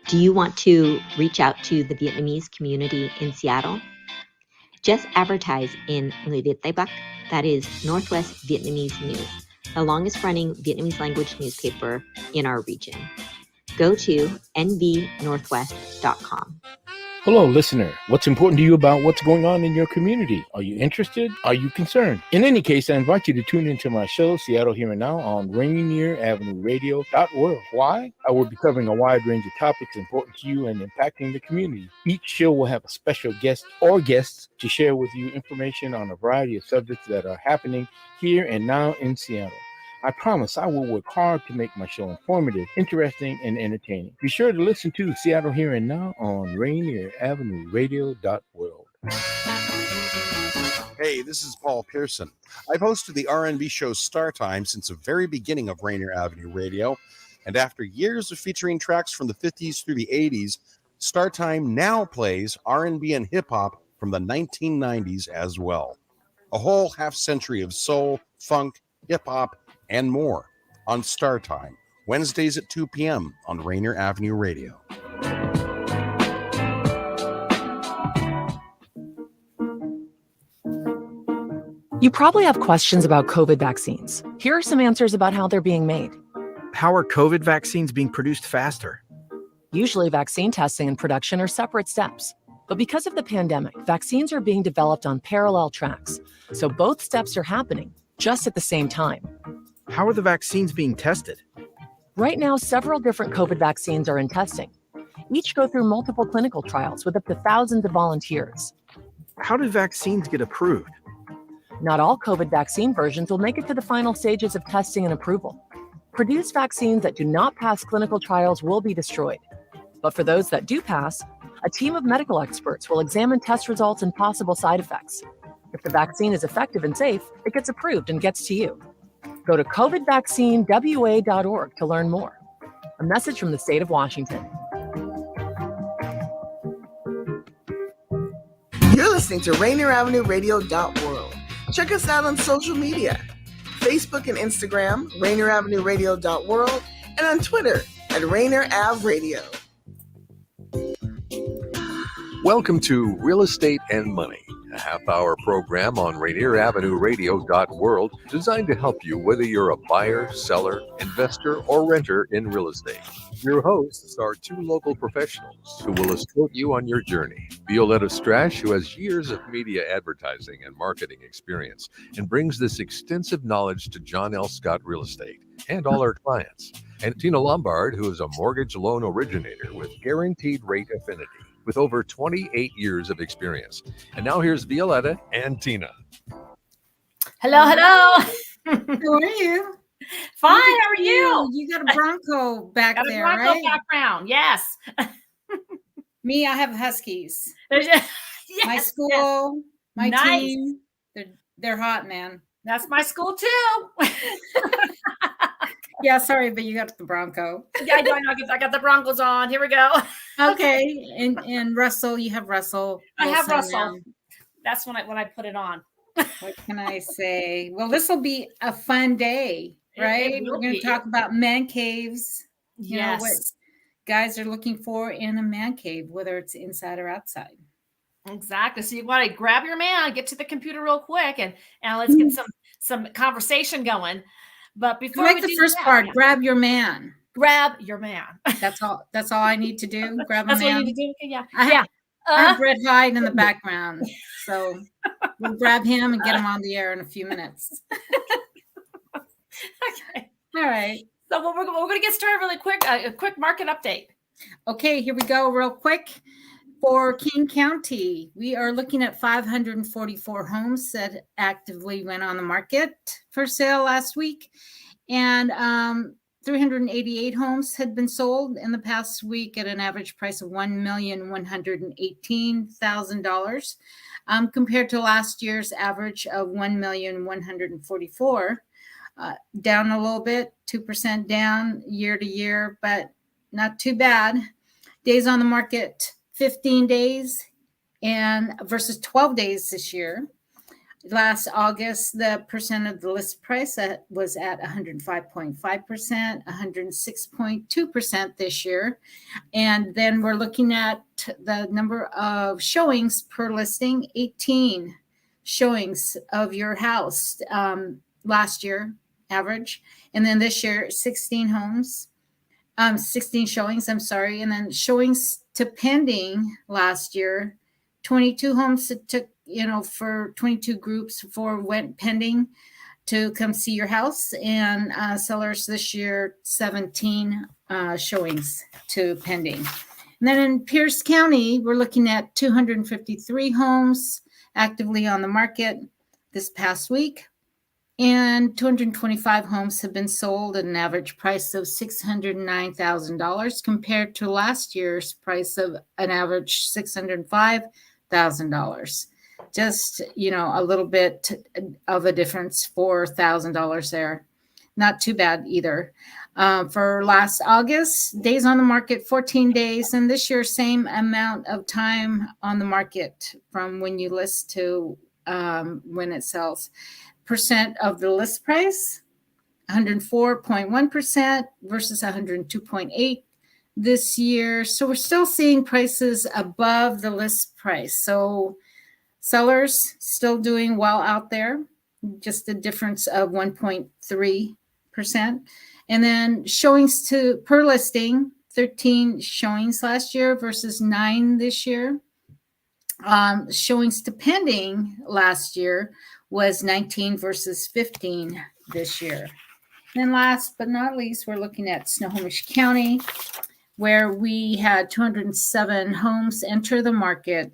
Do you want to reach out to the Vietnamese community in Seattle? Just advertise in Người Việt Tây Bắc, that is Northwest Vietnamese News, the longest running Vietnamese language newspaper in our region. Go to nvnorthwest.com. Hello, listener. What's important to you about what's going on in your community? Are you interested? Are you concerned? In any case, I invite you to tune into my show, Seattle Here and Now, on Rainier Avenue Radio App. Why? I will be covering a wide range of topics important to you and impacting the community. Each show will have a special guest or guests to share with you information on a variety of subjects that are happening here and now in Seattle. I promise I will work hard to make my show informative, interesting, and entertaining. Be sure to listen to Seattle Here and Now on Rainier Avenue Radio World. Hey, this is Paul Pearson. I've hosted the R&B show Star Time since the very beginning of Rainier Avenue Radio, and after years of featuring tracks from the 50s through the 80s, Star Time now plays R&B and hip-hop from the 1990s as well. A whole half-century of soul, funk, hip-hop, and more on Star Time, Wednesdays at 2 p.m. on Rainier Avenue Radio. You probably have questions about COVID vaccines. Here are some answers about how they're being made. How are COVID vaccines being produced faster? Usually, vaccine testing and production are separate steps. But because of the pandemic, vaccines are being developed on parallel tracks. So both steps are happening just at the same time. How are the vaccines being tested? Right now, several different COVID vaccines are in testing. Each go through multiple clinical trials with up to thousands of volunteers. How do vaccines get approved? Not all COVID vaccine versions will make it to the final stages of testing and approval. Produced vaccines that do not pass clinical trials will be destroyed. But for those that do pass, a team of medical experts will examine test results and possible side effects. If the vaccine is effective and safe, it gets approved and gets to you. Go to covidvaccinewa.org to learn more. A message from the state of Washington. You're listening to Rainier Avenue Radio World. Check us out on social media, Facebook and Instagram, Rainier Avenue Radio World, and on Twitter at Rainier Av Radio. Welcome to Real Estate and Money, a half-hour program on Rainier Avenue Radio World, designed to help you whether you're a buyer, seller, investor, or renter in real estate. Your hosts are two local professionals who will escort you on your journey. Violeta Strash, who has years of media advertising and marketing experience and brings this extensive knowledge to John L. Scott Real Estate and all our clients. And Tina Lombard, who is a mortgage loan originator with guaranteed rate affinity, with over 28 years of experience. And now here's Violeta and Tina. Hello. How are you? Fine. How are you? You got a Bronco back there, Bronco right? Background. Yes. Me, I have Huskies. Yes, my school, my team. They're hot, man. That's my school too. Yeah, sorry, but you got the Bronco. Yeah, I got the Broncos on. Here we go. Okay. And Russell, you have Russell. I have Russell. That's when I put it on. What can I say? Well, this will be a fun day, right? We're going to talk about man caves. You know, what guys are looking for in a man cave, whether it's inside or outside. Exactly. So you want to grab your man, get to the computer real quick, and let's get some conversation going. But before I like the first part, grab your man. Grab your man. That's all I need to do. Grab a man. That's what you need to do. Yeah. I have Brett Hyde in the background, so we'll grab him and get him on the air in a few minutes. Okay. All right. So we're going to get started really quick. A quick market update. Okay, here we go real quick. For King County, we are looking at 544 homes that actively went on the market for sale last week. And 388 homes had been sold in the past week at an average price of $1,118,000, compared to last year's average of $1,144,000. Down a little bit, 2% down year to year, but not too bad. Days on the market, 15 days and versus 12 days this year. Last August, the percent of the list price was at 105.5%, 106.2% this year. And then we're looking at the number of showings per listing, 18 showings of your house last year, average. And then this year, 16 showings, I'm sorry. And then showings to pending last year, 22 homes it took, for 22 groups went pending to come see your house. And sellers this year, 17 showings to pending. And then in Pierce County, we're looking at 253 homes actively on the market this past week. And 225 homes have been sold at an average price of $609,000 compared to last year's price of an average $605,000. Just, a little bit of a difference, $4,000 there. Not too bad either. For last August, days on the market, 14 days. And this year, same amount of time on the market from when you list to when it sells. Percent of the list price, 104.1% versus 102.8% this year. So we're still seeing prices above the list price. So sellers still doing well out there, just a difference of 1.3%. And then showings per listing, 13 showings last year versus 9 this year. Showings to pending last year was 19 versus 15 this year. And last but not least, we're looking at Snohomish County, where we had 207 homes enter the market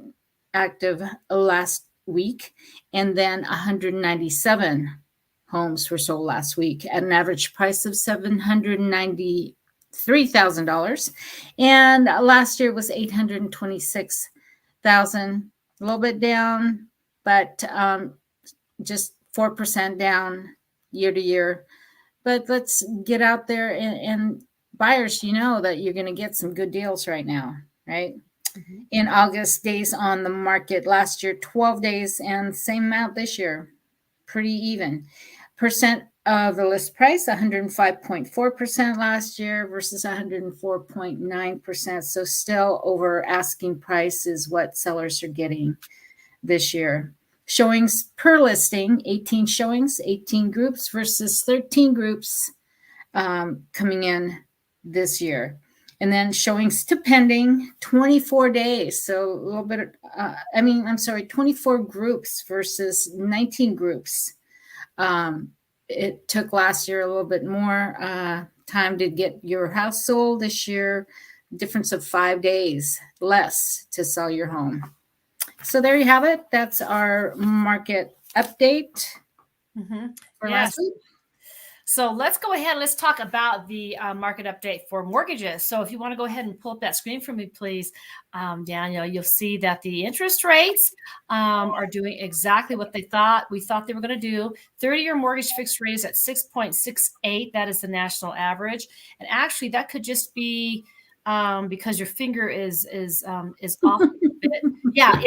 active last week, and then 197 homes were sold last week at an average price of $793,000. And last year was $826,000, a little bit down, but just 4% down year to year. But let's get out there and buyers, that you're going to get some good deals right now, right? Mm-hmm. In August, days on the market last year, 12 days, and same amount this year, pretty even. Percent of the list price, 105.4% last year versus 104.9%. So still over asking price is what sellers are getting this year. Showings per listing, 18 showings, 18 groups versus 13 groups coming in this year. And then showings to pending, 24 days. So a little bit, 24 groups versus 19 groups. It took last year a little bit more time to get your house sold. This year, difference of 5 days less to sell your home. So there you have it. That's our market update for last week. So let's go ahead and let's talk about the market update for mortgages. So if you want to go ahead and pull up that screen for me, please, Daniel, you'll see that the interest rates are doing exactly what we thought they were going to do. 30-year mortgage fixed rate is at 6.68. That is the national average. And actually, that could just be because your finger is off a bit. Yeah,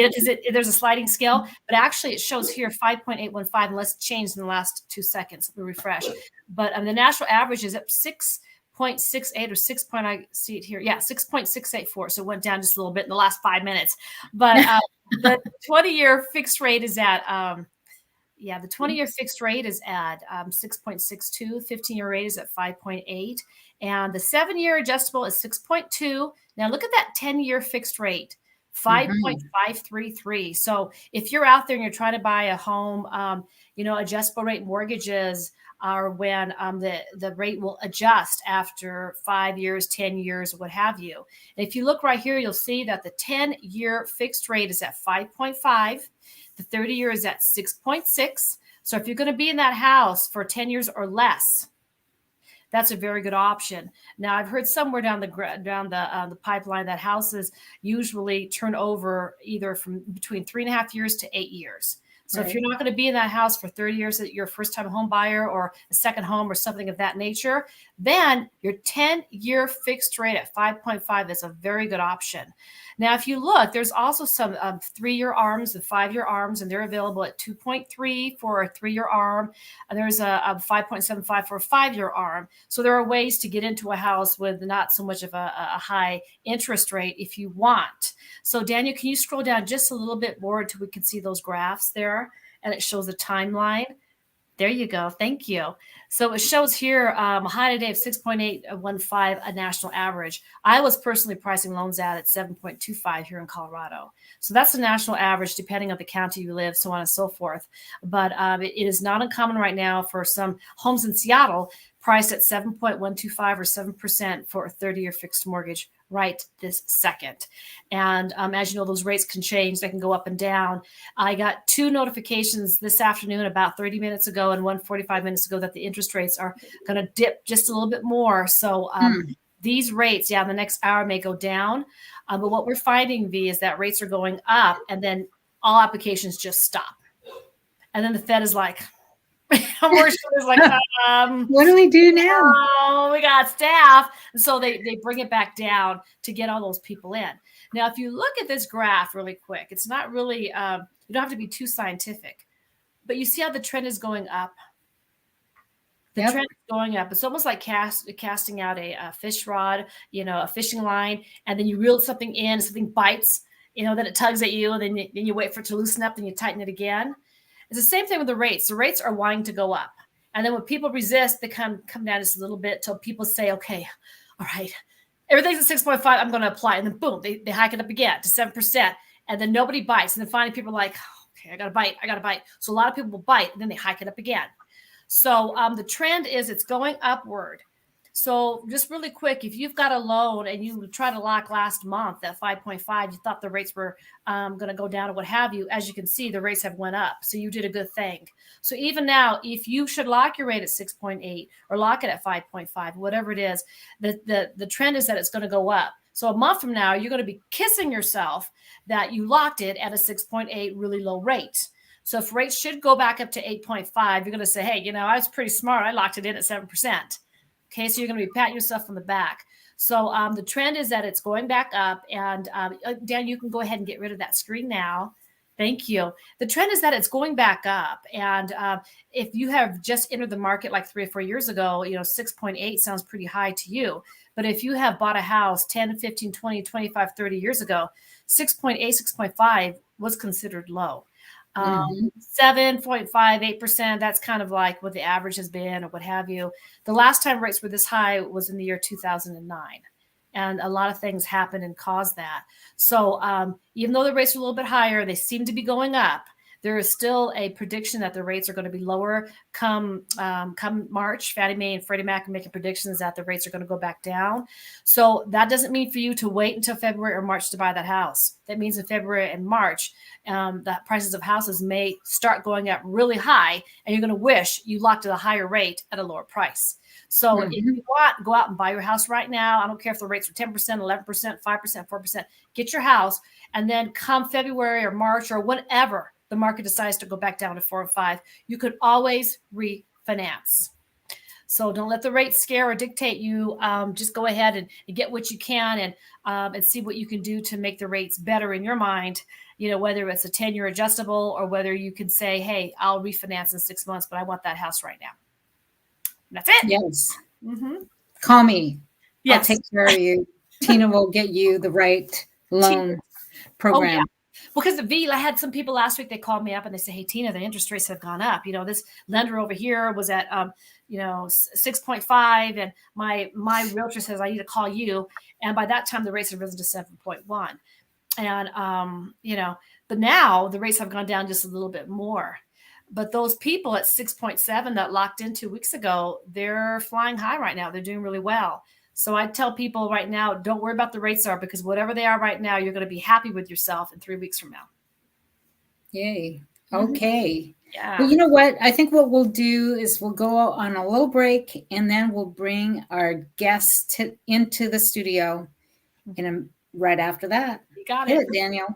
there's a sliding scale, but actually it shows here 5.815, unless it's changed in the last 2 seconds. Let me refresh. But the national average is at 6.68 or 6. I see it here. Yeah, 6.684. So it went down just a little bit in the last 5 minutes. But the 20-year fixed rate is at the 20-year fixed rate is at 6.62. 15-year rate is at 5.8. And the 7-year adjustable is 6.2. Now look at that 10-year fixed rate, 5.533. So if you're out there and you're trying to buy a home, adjustable rate mortgages are when the rate will adjust after 5 years, 10 years, what have you. And if you look right here, you'll see that the 10-year fixed rate is at 5.5. The 30-year is at 6.6. So if you're going to be in that house for 10 years or less, that's a very good option. Now, I've heard somewhere down the pipeline that houses usually turn over either from between 3.5 years to 8 years. So if you're not going to be in that house for 30 years, that you're a first-time home buyer or a second home or something of that nature, then your 10-year fixed rate at 5.5 is a very good option. Now, if you look, there's also some 3-year ARMs and 5-year ARMs, and they're available at 2.3 for a 3-year ARM, and there's a 5.75 for a 5-year ARM. So there are ways to get into a house with not so much of a high interest rate if you want. So Daniel, can you scroll down just a little bit more until we can see those graphs there? And it shows a timeline. There you go. Thank you. So it shows here a high today of 6.815, a national average. I was personally pricing loans at 7.25 here in Colorado. So that's the national average, depending on the county you live, so on and so forth. But it is not uncommon right now for some homes in Seattle priced at 7.125 or 7% for a 30-year fixed mortgage right this second. And as you know, those rates can change. They can go up and down. I got 2 notifications this afternoon about 30 minutes ago and 45 minutes ago that the interest rates are going to dip just a little bit more. So these rates, the next hour may go down. But what we're finding, V, is that rates are going up and then all applications just stop. And then the Fed is like, what do we do now? Oh, we got staff. And so they bring it back down to get all those people in. Now, if you look at this graph really quick, it's not really, you don't have to be too scientific, but you see how the trend is going up. The trend is going up. It's almost like casting out a fish rod, a fishing line, and then you reel something in, something bites, then it tugs at you, and then you wait for it to loosen up, then you tighten it again. It's the same thing with the rates. The rates are wanting to go up. And then when people resist, they come down just a little bit till people say, okay, all right, everything's at 6.5, I'm going to apply. And then boom, they hike it up again to 7%. And then nobody bites. And then finally people are like, okay, I got to bite. So a lot of people will bite and then they hike it up again. So the trend is it's going upward. So just really quick, if you've got a loan and you tried to lock last month at 5.5, you thought the rates were going to go down or what have you, as you can see, the rates have went up. So you did a good thing. So even now, if you should lock your rate at 6.8 or lock it at 5.5, whatever it is, the trend is that it's going to go up. So a month from now, you're going to be kissing yourself that you locked it at a 6.8 really low rate. So if rates should go back up to 8.5, you're going to say, hey, I was pretty smart. I locked it in at 7%. Okay, so you're going to be patting yourself on the back. So the trend is that it's going back up. And Dan, you can go ahead and get rid of that screen now. Thank you. The trend is that it's going back up. And if you have just entered the market like 3 or 4 years ago, 6.8 sounds pretty high to you. But if you have bought a house 10, 15, 20, 25, 30 years ago, 6.8, 6.5 was considered low. 7.5, 8%, that's kind of like what the average has been or what have you. The last time rates were this high was in the year 2009. And a lot of things happened and caused that. So even though the rates are a little bit higher, they seem to be going up. There is still a prediction that the rates are going to be lower come March. Fannie Mae and Freddie Mac are making predictions that the rates are going to go back down. So that doesn't mean for you to wait until February or March to buy that house. That means in February and March, the prices of houses may start going up really high, and you're going to wish you locked at a higher rate at a lower price. So if you want, go out and buy your house right now. I don't care if the rates are 10%, 11%, 5%, 4%. Get your house, and then come February or March or whenever the market decides to go back down to 4 or 5, you could always refinance. So don't let the rate scare or dictate you. Just go ahead and get what you can and see what you can do to make the rates better in your mind. Whether it's a 10-year adjustable or whether you can say, hey, I'll refinance in 6 months, but I want that house right now. And that's it. Yes. Call me. Yes. I'll take care of you. Tina will get you the right loan program. Oh, yeah. Because I had some people last week, they called me up and they said, hey, Tina, the interest rates have gone up. This lender over here was at, 6.5. And my realtor says, I need to call you. And by that time, the rates have risen to 7.1. And, but now the rates have gone down just a little bit more. But those people at 6.7 that locked in 2 weeks ago, they're flying high right now. They're doing really well. So I tell people right now, don't worry about the rates are, because whatever they are right now, you're going to be happy with yourself in 3 weeks from now. Yay. Okay. Yeah. Well, you know what? I think what we'll do is we'll go on a little break, and then we'll bring our guests into the studio right after that. You got Hit it. it, Daniel.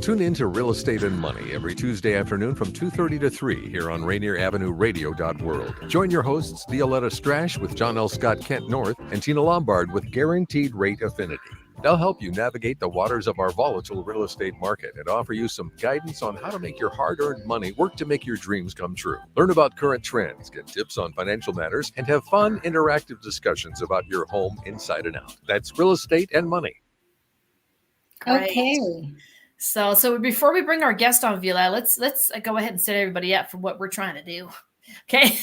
Tune in to Real Estate and Money every Tuesday afternoon from 2:30 to 3 here on Rainier Avenue Radio.world. Join your hosts, Violeta Strash with John L. Scott Kent North and Tina Lombard with Guaranteed Rate Affinity. They'll help you navigate the waters of our volatile real estate market and offer you some guidance on how to make your hard-earned money work to make your dreams come true. Learn about current trends, get tips on financial matters, and have fun, interactive discussions about your home inside and out. That's Real Estate and Money. Great. Okay. So before we bring our guest on, Vila, let's go ahead and set everybody up for what we're trying to do. Okay.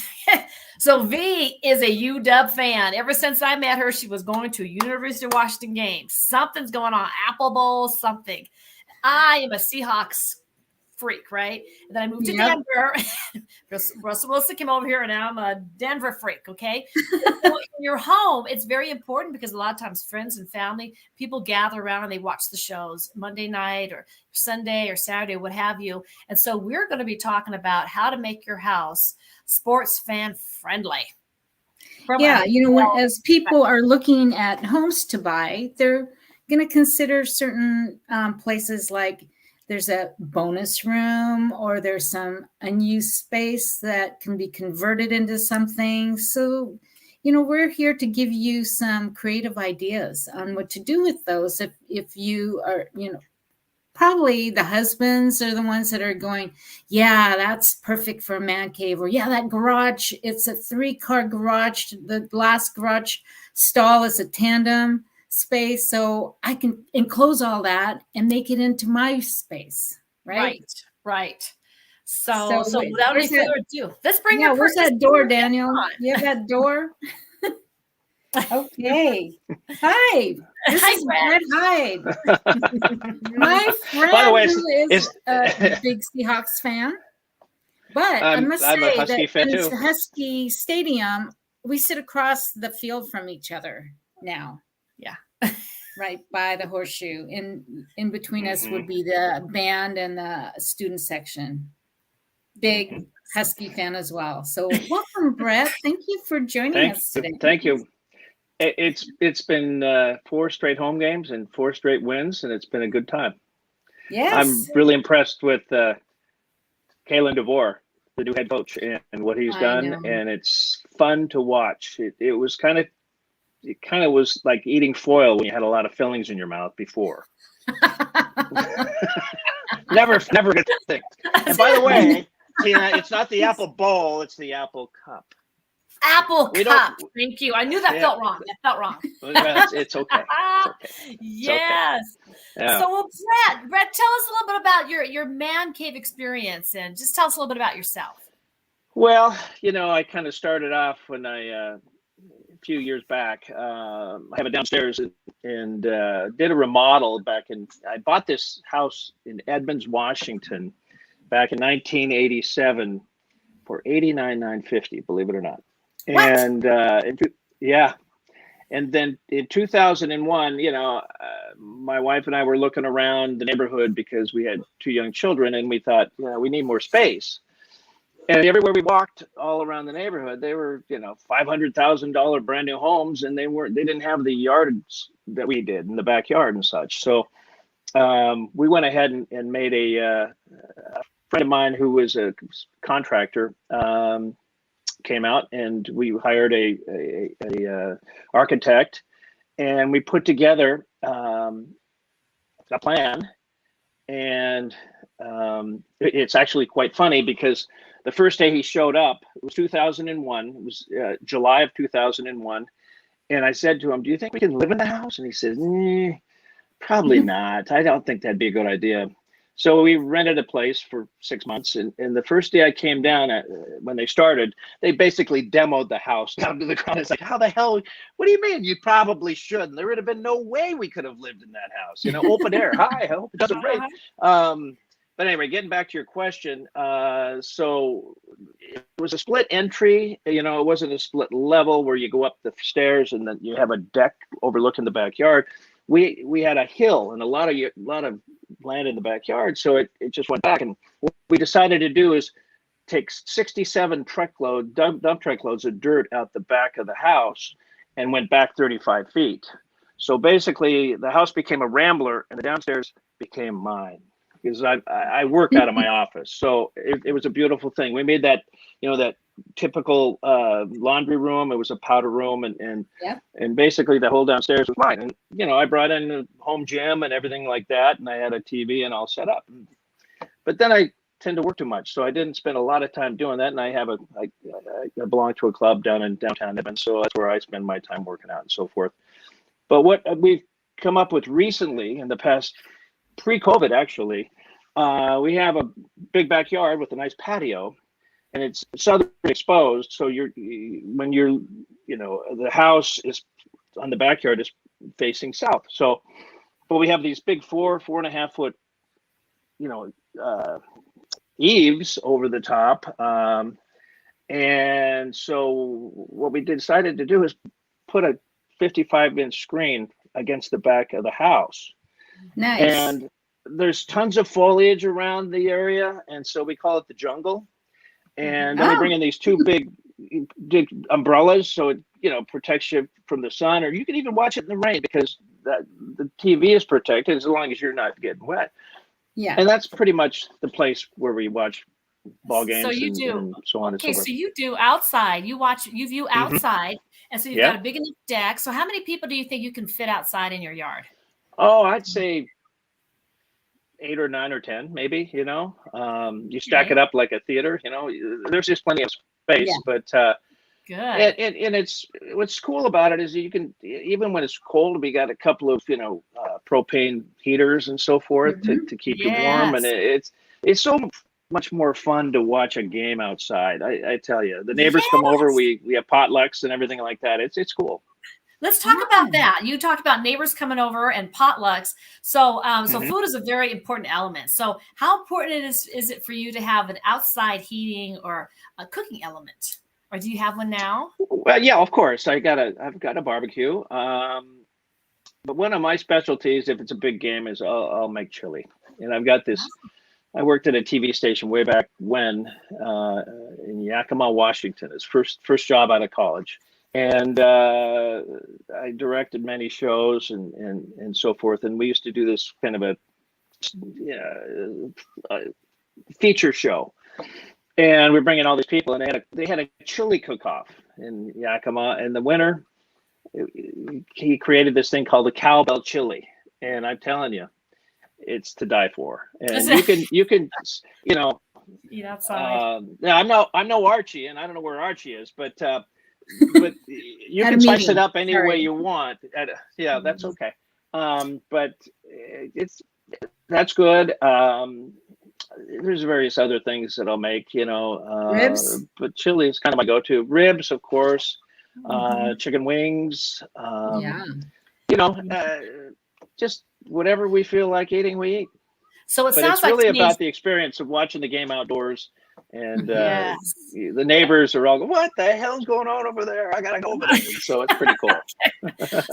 So V is a UW fan. Ever since I met her, she was going to University of Washington games. Something's going on, Apple Bowl, something. I am a Seahawks freak, right? And then I moved to Denver. Russell Wilson came over here, and now I'm a Denver freak, okay? So in your home, it's very important because a lot of times friends and family, people gather around and they watch the shows Monday night or Sunday or Saturday, what have you. And so we're going to be talking about how to make your house sports fan friendly. Yeah, as people are looking at homes to buy, they're going to consider certain places like there's a bonus room or there's some unused space that can be converted into something. So, we're here to give you some creative ideas on what to do with those. If you are, probably the husbands are the ones that are going, yeah, that's perfect for a man cave, or yeah, that garage, it's a 3-car garage. The last garage stall is a tandem space, so I can enclose all that and make it into my space, right? Right. So without any further ado, let's bring where's that door, Daniel? You have that door? Okay. Hi. This is Brett Hyde. My friend By the way, is a big Seahawks fan. But I must say that in the Husky Stadium, we sit across the field from each other now. Yeah. Right by the horseshoe. In between us would be the band and the student section. Big Husky fan as well. So welcome, Brett. Thank you for joining us today. Thank you. It's been 4 straight home games and 4 straight wins, and it's been a good time. Yes. I'm really impressed with Kalen DeVore, the new head coach, and what he's done, and it's fun to watch. It was kind of was like eating foil when you had a lot of fillings in your mouth before. never a good thing. And by the way, it's not the Apple Bowl, it's the Apple Cup. Apple Cup. Thank you. I knew that felt wrong. That felt wrong. It's okay. Yes. Okay. Yeah. So, Brett, tell us a little bit about your man cave experience, and just tell us a little bit about yourself. Well, I kind of started off when a few years back. I have it downstairs and did a remodel I bought this house in Edmonds, Washington, back in 1987 for $89,950, believe it or not. What? And and then in 2001, my wife and I were looking around the neighborhood because we had 2 young children, and we thought, we need more space. And everywhere we walked all around the neighborhood, they were, $500,000 brand new homes, and they didn't have the yards that we did in the backyard and such. So we went ahead and made a friend of mine who was a contractor came out, and we hired a architect, and we put together a plan. And it's actually quite funny because the first day he showed up, it was 2001. It was July of 2001. And I said to him, "Do you think we can live in the house?" And he said, "Probably not. I don't think that'd be a good idea." So we rented a place for 6 months. And the first day I came down, when they started, they basically demoed the house down to the ground. It's like, how the hell? What do you mean? You probably shouldn't. There would have been no way we could have lived in that house. Open air. Hi, I hope it doesn't rain. But anyway, getting back to your question, so it was a split entry. It wasn't a split level where you go up the stairs and then you have a deck overlooking the backyard. We had a hill and a lot of land in the backyard, so it just went back. And what we decided to do is take 67 dump truck loads of dirt out the back of the house and went back 35 feet. So basically, the house became a rambler, and the downstairs became mine. because I work out of my office. So it was a beautiful thing. We made that, that typical laundry room. It was a powder room, and basically the whole downstairs was mine. And I brought in a home gym and everything like that, and I had a TV and all set up. But then I tend to work too much, so I didn't spend a lot of time doing that. And I belong to a club down in downtown Edmonton, so that's where I spend my time working out and so forth. But what we've come up with recently, in the past, pre-COVID actually, we have a big backyard with a nice patio, and it's southern exposed. So the house is on the backyard is facing south. So, but we have these big 4.5 foot, eaves over the top. And so what we decided to do is put a 55-inch screen against the back of the house. Nice. And there's tons of foliage around the area, and so we call it the jungle. And then we bring in these two big umbrellas, so it protects you from the sun, or you can even watch it in the rain because the TV is protected as long as you're not getting wet. Yeah. And that's pretty much the place where we watch ball games. So you do. And so on and so forth. Okay, so you do outside. You view outside, and so you've got a big enough deck. So how many people do you think you can fit outside in your yard? Oh, I'd say 8 or 9 or 10, maybe. You stack it up like a theater. There's just plenty of space, but good. And it's what's cool about it is you can, even when it's cold, we got a couple of propane heaters and so forth to keep you warm, and it's so much more fun to watch a game outside. I tell you, the neighbors come over. We have potlucks and everything like that. It's cool. Let's talk about that. You talked about neighbors coming over and potlucks. So food is a very important element. So how important is it for you to have an outside heating or a cooking element? Or do you have one now? Well, yeah, of course. I've got a barbecue. But one of my specialties, if it's a big game, is I'll make chili. And I've got this. I worked at a TV station way back when in Yakima, Washington. It's first job out of college. And I directed many shows and so forth. And we used to do this kind of a feature show. And we're bringing all these people, and they had a chili cook-off in Yakima in the winter. He created this thing called the cowbell chili, and I'm telling you, it's to die for. And you can eat outside. I'm no Archie, and I don't know where Archie is, but you can spice it up any way you want. That's okay. But that's good. There's various other things that I'll make, ribs, but chili is kind of my go-to. Ribs, of course, chicken wings, just whatever we feel like eating, we eat. So but sounds it's really like about the experience of watching the game outdoors. And the neighbors are all going, "What the hell's going on over there? I gotta go over there." So it's pretty cool.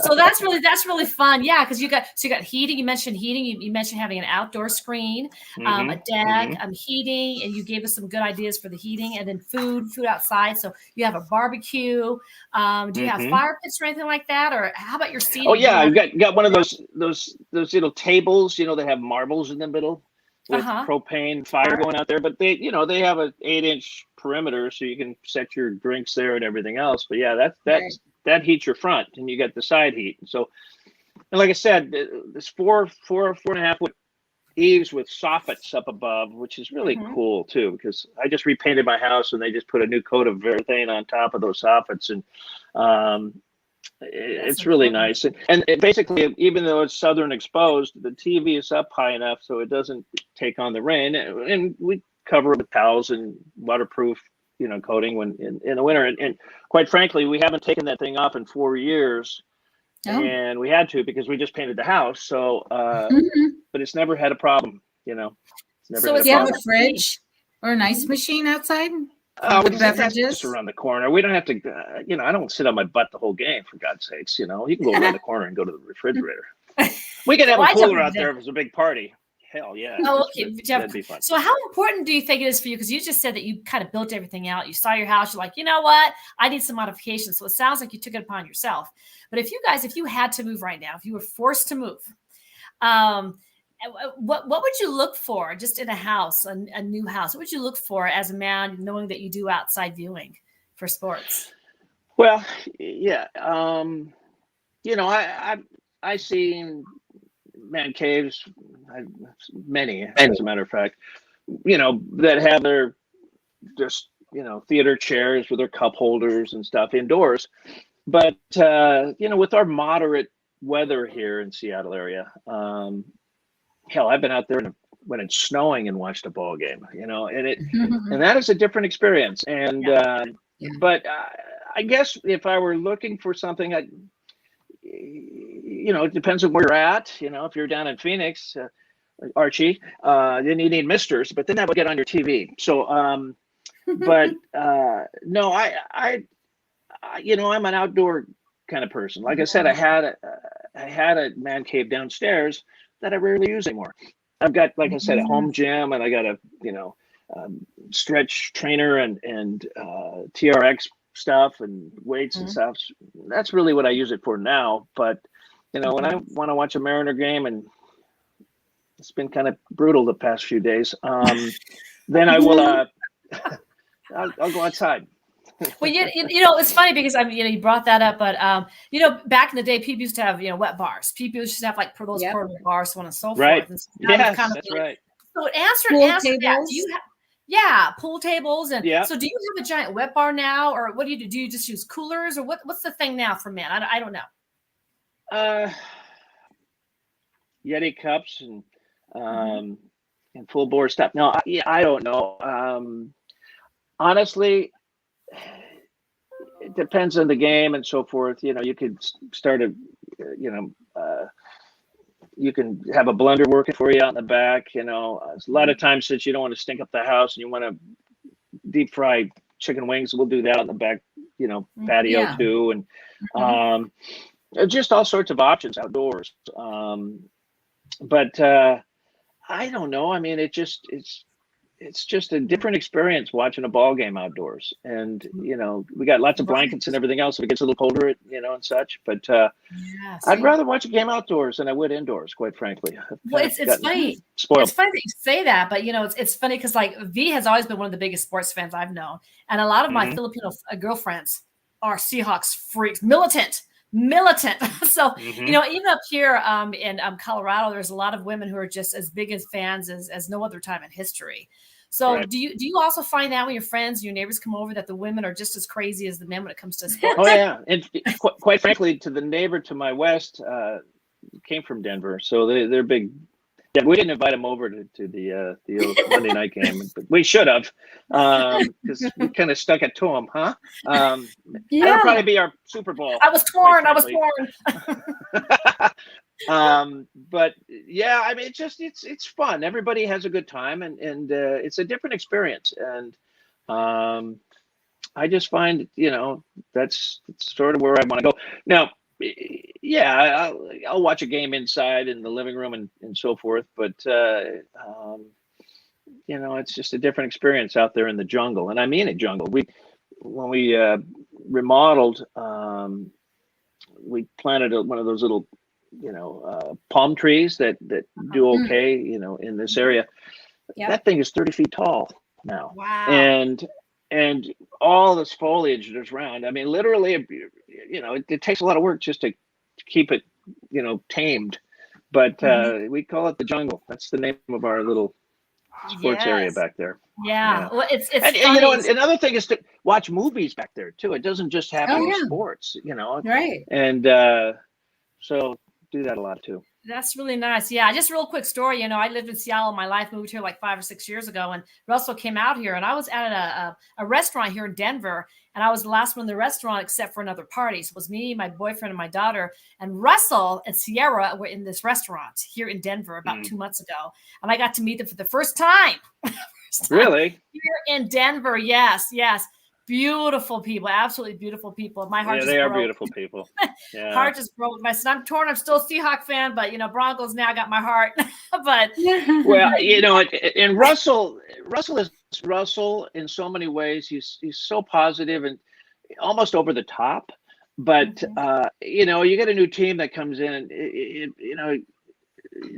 So that's really fun. Yeah, because you got heating. You mentioned heating. You mentioned having an outdoor screen, a deck, heating, and you gave us some good ideas for the heating, and then food outside. So you have a barbecue. Do you have fire pits or anything like that, or how about your seating? Oh yeah, I've got one of those little tables. That have marbles in the middle. With propane fire going out there, but they have an 8-inch perimeter, so you can set your drinks there and everything else. But yeah, that heats your front, and you get the side heat. And so, and like I said, this 4.5 foot eaves with soffits up above, which is really cool too, because I just repainted my house and they just put a new coat of Verthane on top of those soffits, and it's really nice. And basically, even though it's southern exposed, the TV is up high enough so it doesn't take on the rain, and we cover it with towels and waterproof coating when in the winter. And quite frankly, we haven't taken that thing off in 4 years. And we had to because we just painted the house. So but it's never had a problem. So do you have a fridge or an ice machine outside? That's just around the corner. We don't have to, I don't sit on my butt the whole game, for God's sakes. You can go around the corner and go to the refrigerator. We could have a cooler out there if it's a big party. Hell yeah. Oh, okay. That'd be fun. So how important do you think it is for you? Because you just said that you kind of built everything out. You saw your house. You're like, you know what? I need some modifications. So it sounds like you took it upon yourself. But if you had to move right now, if you were forced to move, what would you look for just in a house, a new house? What would you look for as a man, knowing that you do outside viewing for sports? Well, yeah. I seen man caves, many, as a matter of fact, that have their just, theater chairs with their cup holders and stuff indoors. But, with our moderate weather here in Seattle area, hell, I've been out there when it's snowing and watched a ball game, and that is a different experience. And, but I guess if I were looking for something, it depends on where you're at. If you're down in Phoenix, Archie, then you need misters, but then that would get on your TV. So, but no, I'm an outdoor kind of person. Like I said, I had a man cave downstairs that I rarely use anymore. I've got, like I said, a home gym, and I got a stretch trainer and TRX stuff and weights and stuff. That's really what I use it for now. But when I want to watch a Mariner game, and it's been kind of brutal the past few days, then I will I'll go outside. Well, it's funny because you brought that up, but back in the day, people used to have wet bars. People used to have like those portable bars, so on and so right. forth. Yes, that's right. So answer that. Do you have pool tables, and so do you have a giant wet bar now, or what do you do? Do you just use coolers, or what's the thing now for men? I don't know. Yeti cups and full bore stuff. No, I don't know. Honestly, it depends on the game and so forth. You could start you can have a blender working for you out in the back. A lot of times, since you don't want to stink up the house and you want to deep fry chicken wings, we'll do that out in the back, patio too. And just all sorts of options outdoors. But I don't know. I mean, it's just a different experience watching a ball game outdoors. And, we got lots of blankets and everything else. If it gets a little colder, and such. But I'd rather watch a game outdoors than I would indoors, quite frankly. Well, it's funny. Spoiled. It's funny that you say that, but, it's funny because, like, V has always been one of the biggest sports fans I've known. And a lot of my Filipino girlfriends are Seahawks freaks, militant. So, even up here in Colorado, there's a lot of women who are just as big as fans as no other time in history. So right. Do you also find that when your friends, your neighbors come over, that the women are just as crazy as the men when it comes to sports? Oh, yeah. And quite frankly, to the neighbor to my west came from Denver. So they're big. Yeah, we didn't invite them over to the old Monday night game, but we should have, because we kind of stuck it to them, huh? That'll probably be our Super Bowl. I was torn. But yeah, I mean, it's fun. Everybody has a good time, and it's a different experience. And I just find, that's sort of where I want to go now. Yeah, I'll watch a game inside in the living room and so forth, but it's just a different experience out there in the jungle, and I mean a jungle. When we remodeled, we planted one of those little, palm trees that do okay, in this area. Yep. That thing is 30 feet tall now. Wow. And all this foliage that's around. I mean, literally, it takes a lot of work just to keep it, tamed. But we call it the jungle. That's the name of our little sports area back there. Yeah. Well, it's and another thing is to watch movies back there too. It doesn't just happen with sports, Right. And so do that a lot too. That's really nice. Yeah, just a real quick story. I lived in Seattle all my life, moved here like 5 or 6 years ago, and Russell came out here, and I was at a restaurant here in Denver, and I was the last one in the restaurant except for another party. So it was me, my boyfriend, and my daughter, and Russell and Sierra were in this restaurant here in Denver about 2 months ago, and I got to meet them for the first time. Really? Here in Denver, yes. Beautiful people, absolutely beautiful people. My heart they are beautiful people. Yeah. Heart just broke. My son, I'm torn. I'm still a Seahawk fan, but Broncos now got my heart. But well, and Russell is Russell in so many ways. He's so positive and almost over the top. But you get a new team that comes in, and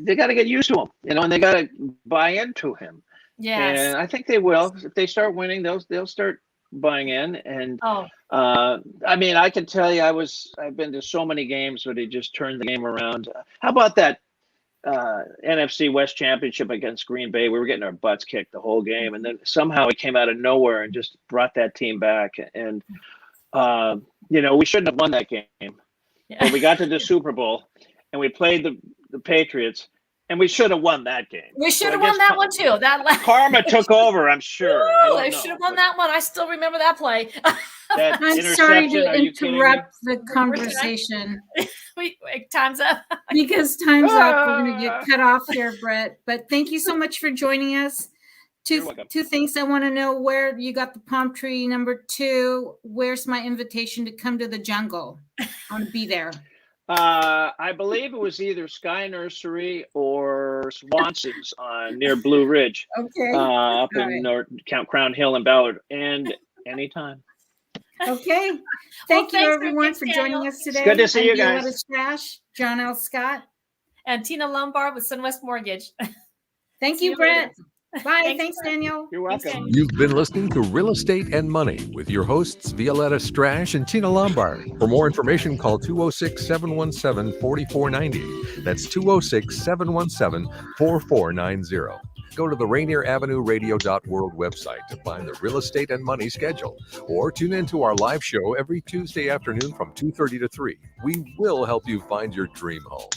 they got to get used to him, and they got to buy into him. Yes. And I think they will. If they start winning, they'll start buying in. And I mean, I can tell you, I've been to so many games where they just turned the game around. How about that NFC West Championship against Green Bay? We were getting our butts kicked the whole game, and then somehow it came out of nowhere and just brought that team back. And we shouldn't have won that game, but we got to the Super Bowl and we played the Patriots. And we should have won that game. We should have won that one too. Karma took over, I'm sure. I should have won that one. I still remember that play. That I'm sorry to interrupt the conversation. Time's up. Because time's up. We're going to get cut off here, Brett. But thank you so much for joining us. Two things I want to know: where you got the palm tree. Number 2, where's my invitation to come to the jungle? I want to be there. I believe it was either Sky Nursery or Swanson's near Blue Ridge. Okay. Up in North Crown Hill and Ballard. And anytime. Okay. Thank you, everyone, for joining us today. It's good to see you guys. Violeta Strash, John L. Scott, and Tina Lombard with SunWest Mortgage. Thank you, Brett. Bye. Thanks, Daniel. You're welcome. You've been listening to Real Estate and Money with your hosts, Violeta Strash and Tina Lombard. For more information, call 206-717-4490. That's 206-717-4490. Go to the Rainier Avenue Radio.world website to find the Real Estate and Money schedule, or tune in to our live show every Tuesday afternoon from 2:30 to 3. We will help you find your dream home.